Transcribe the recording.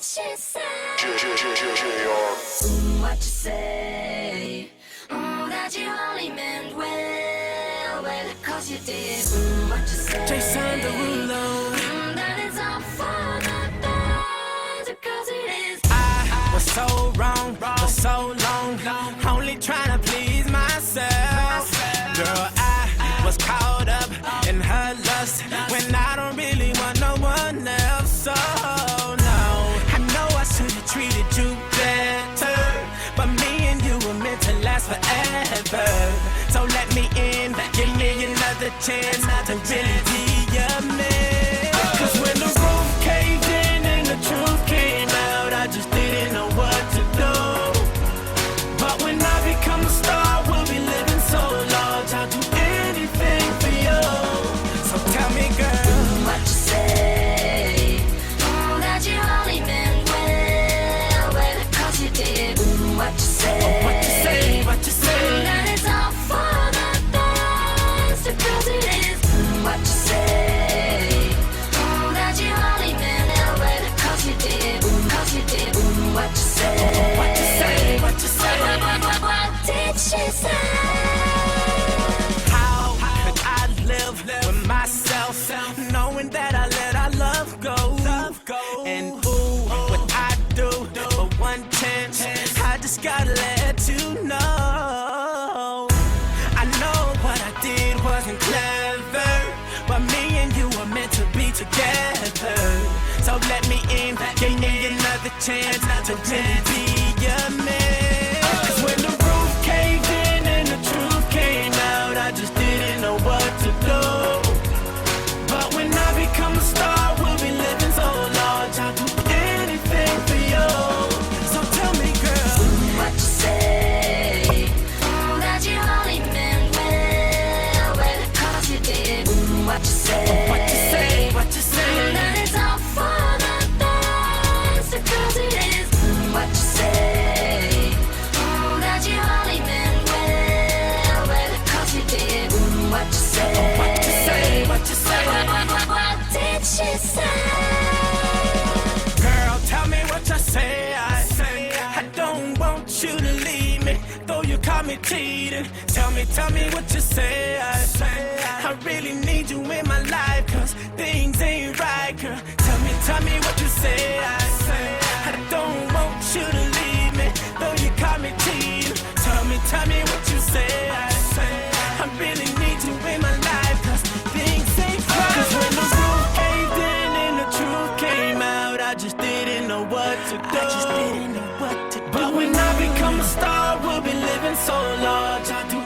she say? What you say? That you only meant well, cause you did. What you say? Jason Derulo. That it's all for the best, because it is. I was so wrong for so long, only trying to please myself. Girl, I was caught up in her lust when I don't really want no one else. So no, I know I should have treated you better, but me and you were meant to last forever. So let me in, give me another chance to really be your man. Cause when the roof caved in and the truth came out, I just didn't know what to do. But when I become a star, we'll be living so large, I'll do anything for you. So tell me, girl, what you say? That you only meant well, cause you did. What you say? what you say, what you say? That it's all for the best, because it is. What you say? That you only meant well, cause you did. Cause you did. What you say? What you say, what you say? What did she say? How could I live with myself, knowing that I let our love go? And ooh, what I do for one chance, I just gotta let you know. I know what I did wasn't clever, but me and you were meant to be together. So let me in, give me another chance to really be your man. Cause when the roof caved in and the truth came out, I just didn't know what to do. But when I become a star, we'll be living so large, I'll do anything for you. So tell me, girl, What you say? That you only meant well, cause you did. What you say? what you say, what you say? That it's all for the best, because it is. What you say? That you only meant well, cause you did. What you say? What you say, what you say? What did she say? Girl, tell me what you say. I don't want you to leave me, though you caught me cheating. Tell me what you say. I really need you in my life, cause things ain't right, girl. Tell me what you say. I don't want you to leave me, though you caught me cheating. Tell me what you say. I really need you in my life, cause things ain't right. Cause when the roof caved in and the truth came out, I just didn't know what to do. But when I become a star, we'll be living so large, I'll do